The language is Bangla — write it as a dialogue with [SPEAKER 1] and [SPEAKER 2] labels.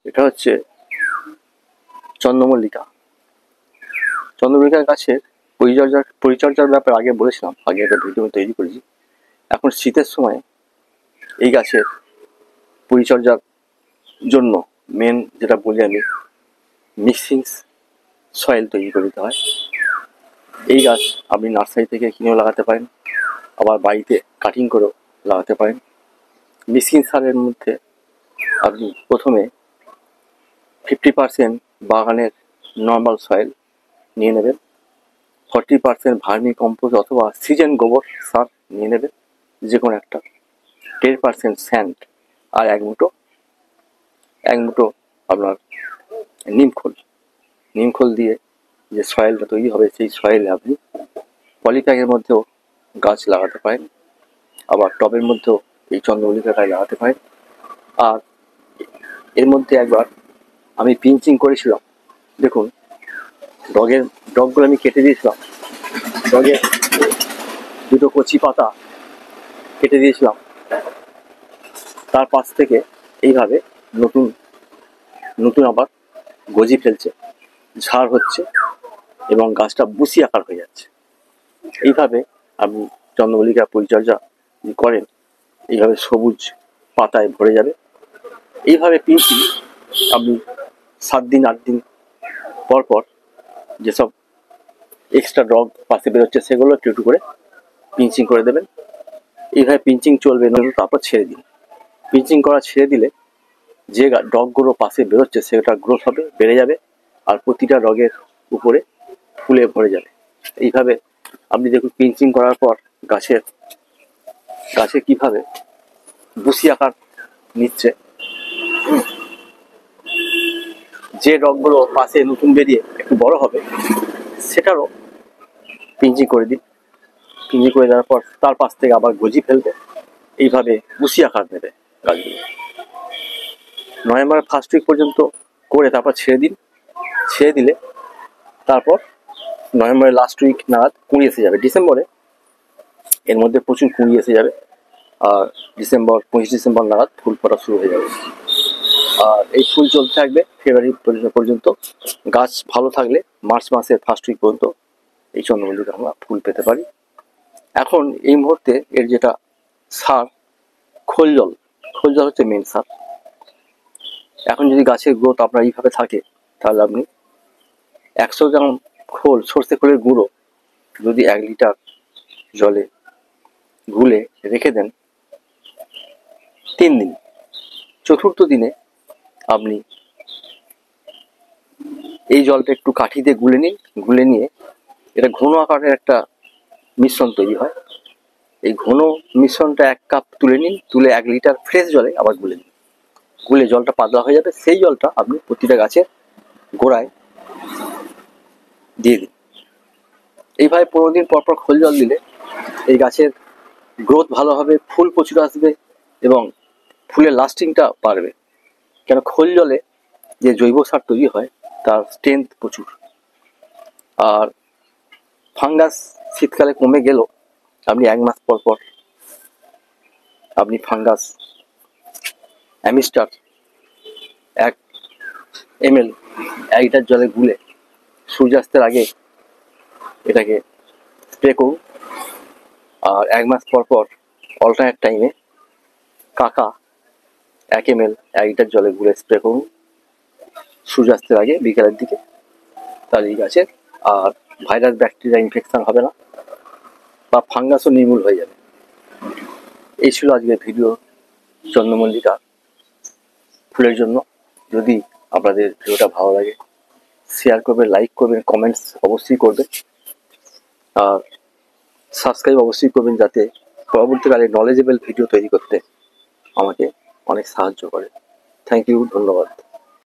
[SPEAKER 1] এটা হচ্ছে চন্দ্রমল্লিকা। চন্দ্রমল্লিকা গাছের পরিচর্যার ব্যাপারে আগে বলেছিলাম, আগে একটা ভিডিও তৈরি করেছি। এখন শীতের সময় এই গাছের পরিচর্যার জন্য মেন যেটা বলি আমি, মিক্সিং সয়েল তৈরি করে দিতে হয়। এই গাছ আপনি নার্সারি থেকে কিনেও লাগাতে পারেন, আবার বাড়িতে কাটিং করেও লাগাতে পারেন। মিক্সিং সারের মধ্যে আপনি প্রথমে 50% বাগানের নর্মাল সয়েল নিয়ে নেবেন, 40% ভার্মি কম্পোস্ট অথবা সিজন গোবর সার নিয়ে নেবেন, যে কোনো একটা, 10% স্যান্ড, আর এক মুঠো আপনার নিমখোল দিয়ে যে সয়েলটা তৈরি হবে, সেই সয়েলে আপনি পলিব্যাগের মধ্যেও গাছ লাগাতে পারেন, আবার টবের মধ্যেও এই চন্দ্রমল্লিকাটাই লাগাতে পারেন। আর এর মধ্যে একবার আমি পিঞ্চিং করেছিলাম, দেখুন ডগগুলো আমি কেটে দিয়েছিলাম, ডগের দুটো কচি পাতা কেটে দিয়েছিলাম, তার পাশ থেকে এইভাবে নতুন আবার গজি ফেলছে, ঝাড় হচ্ছে এবং গাছটা বুশি আকার হয়ে যাচ্ছে। এইভাবে আপনি চন্দ্রমল্লিকা পরিচর্যা করেন, এইভাবে সবুজ পাতায় ভরে যাবে। এইভাবে পিঞ্চিং আপনি 7 দিন 8 দিন পর যেসব এক্সট্রা ডগ পাশে বেরোচ্ছে সেগুলো একটু করে পিঞ্চিং করে দেবেন। এইভাবে পিঞ্চিং চলবে, তারপর ছেড়ে দিন। পিঞ্চিং করা ছেড়ে দিলে যে ডগগুলো পাশে বেরোচ্ছে সেটা গ্রোথ হবে, বেড়ে যাবে, আর প্রতিটা ডগের উপরে ফুলে ভরে যাবে। এইভাবে আপনি দেখুন পিঞ্চিং করার পর গাছে কিভাবে বুশি আকার নিচ্ছে। যে ডগগুলো পাশে নতুন বেরিয়ে একটু বড় হবে সেটারও পিঞ্চিং করে দিন। পিঞ্চিং করে দেওয়ার পর তার পাশ থেকে আবার গজি ফেলবে, এইভাবে বুশি আকার নেবে গাছগুলো। নভেম্বরের ফার্স্ট উইক পর্যন্ত করে তারপর ছেড়ে দিন। ছেড়ে দিলে তারপর নভেম্বরের লাস্ট উইক নাগাদ কুঁড়ি এসে যাবে। ডিসেম্বরে এর মধ্যে প্রচুর কুঁড়ি এসে যাবে, আর 25 ডিসেম্বর নাগাদ ফুল ফোটা শুরু হয়ে যাবে। আর এই ফুল চলতে থাকবে ফেব্রুয়ারি পর্যন্ত। গাছ ভালো থাকলে মার্চ মাসের ফার্স্ট উইক পর্যন্ত এই চন্দ্রমল্লিকা আমরা ফুল পেতে পারি। এখন এই মুহূর্তে এর যেটা সার, খোল জল হচ্ছে মেন সার। এখন যদি গাছের গ্রোথ আপনার এইভাবে থাকে, তাহলে আপনি 100 গ্রাম সর্ষে খোলের গুঁড়ো যদি 1 লিটার জলে গুলে রেখে দেন 3 দিন, চতুর্থ দিনে আপনি এই জলটা একটু কাঠি দিয়ে গুলে নিয়ে এটা ঘন আকারের একটা মিশ্রণ তৈরি হয়। এই ঘন মিশ্রণটা 1 কাপ তুলে নিন, তুলে 1 লিটার ফ্রেশ জলে আবার গুলে নিন। গুলে জলটা পাতলা হয়ে যাবে, সেই জলটা আপনি প্রতিটা গাছের গোড়ায় দিয়ে দিন। এইভাবে 15 দিন পর খোল জল দিলে এই গাছের গ্রোথ ভালো হবে, ফুল প্রচুর আসবে এবং ফুলের লাস্টিংটা বাড়বে। কেন খোল জলে যে জৈব সার তৈরি হয় তার স্ট্রেংথ প্রচুর। আর ফাঙ্গাস শীতকালে কমে গেল, আপনি 1 মাস পর আপনি ফাঙ্গাস অ্যামিস্টার 1 ml 1 লিটার জলে গুলে সূর্যাস্তের আগে এটাকে স্প্রে করুন। আর 1 মাস পর অল্টারনেট টাইমে কাকা 1 ml 1 লিটার জলে গুলে স্প্রে করুন সূর্যাস্তের আগে বিকেলের দিকে। তাহলে এই গাছের আর ভাইরাস ব্যাকটেরিয়া ইনফেকশন হবে না বা ফাঙ্গাসও নির্মূল হয়ে যাবে। এই ছিল আজকের ভিডিও চন্দ্রমল্লিকা ফুলের জন্য। যদি আপনাদের ভিডিওটা ভালো লাগে শেয়ার করবেন, লাইক করবেন, কমেন্টস অবশ্যই করবেন, আর সাবস্ক্রাইব অবশ্যই করবেন, যাতে পরবর্তীকালে নলেজেবল ভিডিও তৈরি করতে আমাকে অনেক সাহায্য করে। থ্যাংক ইউ, ধন্যবাদ।